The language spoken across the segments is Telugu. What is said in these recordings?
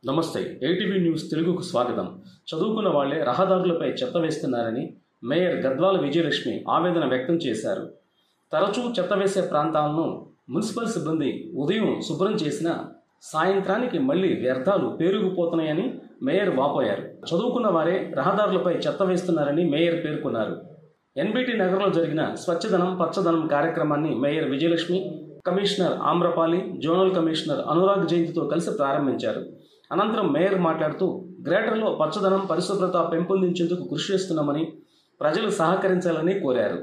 నమస్తే ఏటీవీ న్యూస్ తెలుగుకు స్వాగతం. చదువుకున్న వాళ్లే రహదారులపై చెత్త వేస్తున్నారని మేయర్ గద్వాల విజయలక్ష్మి ఆవేదన వ్యక్తం చేశారు. తరచూ చెత్త వేసే ప్రాంతాలను మున్సిపల్ సిబ్బంది ఉదయం శుభ్రం చేసినా సాయంత్రానికి మళ్లీ వ్యర్థాలు పేరుకుపోతున్నాయని మేయర్ వాపోయారు. చదువుకున్న వారే రహదారులపై చెత్త వేస్తున్నారని మేయర్ పేర్కొన్నారు. ఎన్బీటీ నగర్లో జరిగిన స్వచ్ఛదనం పచ్చదనం కార్యక్రమాన్ని mayor Vijayalakshmi, commissioner Amrapali, zonal commissioner Anurag జయంతితో కలిసి ప్రారంభించారు. అనంతరం మేయర్ మాట్లాడుతూ గ్రేటర్లో పచ్చదనం పరిశుభ్రత పెంపొందించేందుకు కృషి చేస్తున్నామని, ప్రజలు సహకరించాలని కోరారు.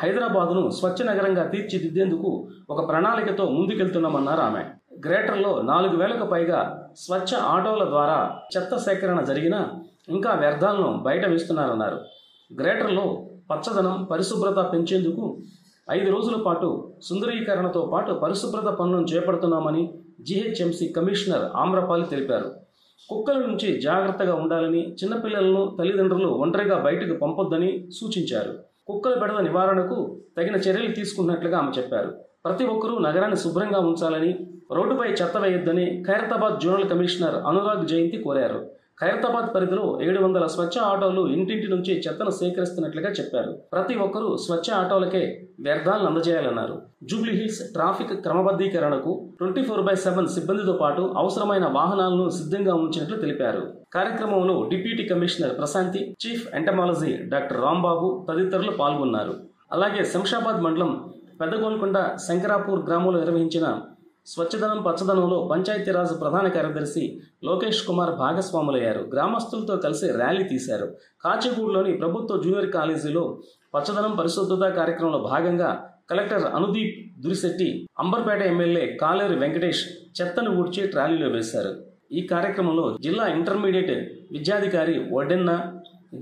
హైదరాబాద్ను స్వచ్ఛ నగరంగా తీర్చిదిద్దేందుకు ఒక ప్రణాళికతో ముందుకెళ్తున్నామన్నారు ఆమె. గ్రేటర్లో 4,000కు పైగా స్వచ్ఛ ఆటోల ద్వారా చెత్త సేకరణ జరిగినా ఇంకా వ్యర్థాలను బయట వేస్తున్నారన్నారు. గ్రేటర్లో పచ్చదనం పరిశుభ్రత పెంచేందుకు 5 రోజుల పాటు సుందరీకరణతో పాటు పరిశుభ్రత పనులను చేపడుతున్నామని జీహెచ్ఎంసీ కమిషనర్ ఆమ్రపాలి తెలిపారు. కుక్కల నుంచి జాగ్రత్తగా ఉండాలని, చిన్నపిల్లలను తల్లిదండ్రులు ఒంటరిగా బయటకు పంపొద్దని సూచించారు. కుక్కల బెడద నివారణకు తగిన చర్యలు తీసుకున్నట్లుగా ఆమె చెప్పారు. ప్రతి ఒక్కరూ నగరాన్ని శుభ్రంగా ఉంచాలని, రోడ్డుపై చెత్త వేయొద్దని ఖైరతాబాద్ జోనల్ కమిషనర్ అనురాగ్ జయంతి కోరారు. ఖైరతాబాద్ పరిధిలో 700 స్వచ్ఛ ఆటోలు ఇంటింటి నుంచి చెత్తను సేకరిస్తున్నట్లుగా చెప్పారు. ప్రతి ఒక్కరూ స్వచ్ఛ ఆటోలకే వ్యర్థాలను అందజేయాలన్నారు. జూబ్లీహిల్స్ ట్రాఫిక్ క్రమబద్ధీకరణకు 24/7 సిబ్బందితో పాటు అవసరమైన వాహనాలను సిద్ధంగా ఉంచినట్లు తెలిపారు. కార్యక్రమంలో deputy commissioner Prashanthi, chief entomology doctor Rambabu తదితరులు పాల్గొన్నారు. అలాగే శంషాబాద్ మండలం పెద్దగోల్కొండ శంకరాపూర్ గ్రామంలో నిర్వహించిన స్వచ్ఛదనం పచ్చదనంలో పంచాయతీరాజ్ ప్రధాన కార్యదర్శి లోకేష్ కుమార్ భాగస్వాములయ్యారు. గ్రామస్తులతో కలిసి ర్యాలీ తీశారు. కాచిగూడలోని ప్రభుత్వ జూనియర్ కాలేజీలో పచ్చదనం పరిశుభ్రత కార్యక్రమంలో భాగంగా కలెక్టర్ అనుదీప్ దురిశెట్టి, అంబర్పేట ఎమ్మెల్యే కాలేరు వెంకటేష్ చెత్తను ఊడ్చి ట్రాలీలో వేశారు. ఈ కార్యక్రమంలో జిల్లా ఇంటర్మీడియట్ విద్యాధికారి Vaddenna,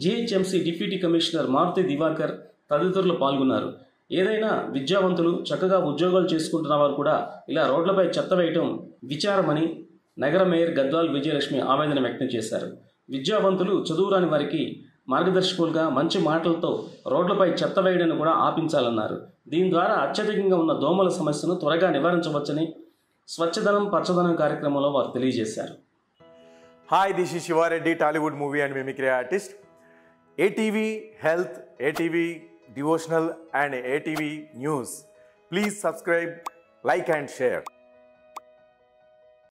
GHMC deputy commissioner Maruthi Divakar తదితరులు పాల్గొన్నారు. ఏదైనా విద్యావంతులు చక్కగా ఉద్యోగాలు చేసుకుంటున్న వారు కూడా ఇలా రోడ్లపై చెత్త వేయటం విచారమని నగర మేయర్ గద్వాల్ విజయలక్ష్మి ఆవేదన వ్యక్తం చేశారు. విద్యావంతులు చదువురాని వారికి మార్గదర్శకులుగా మంచి మాటలతో రోడ్లపై చెత్త వేయడాన్ని కూడా ఆపించాలన్నారు. దీని ద్వారా అత్యధికంగా ఉన్న దోమల సమస్యను త్వరగా నివారించవచ్చని స్వచ్ఛదనం పచ్చదనం కార్యక్రమంలో వారు తెలియజేశారు. Hi, this is Shiva Reddy, Tollywood movie and mimicry artist. ATV Health, ATV Devotional and ATV News. Please subscribe, like and share.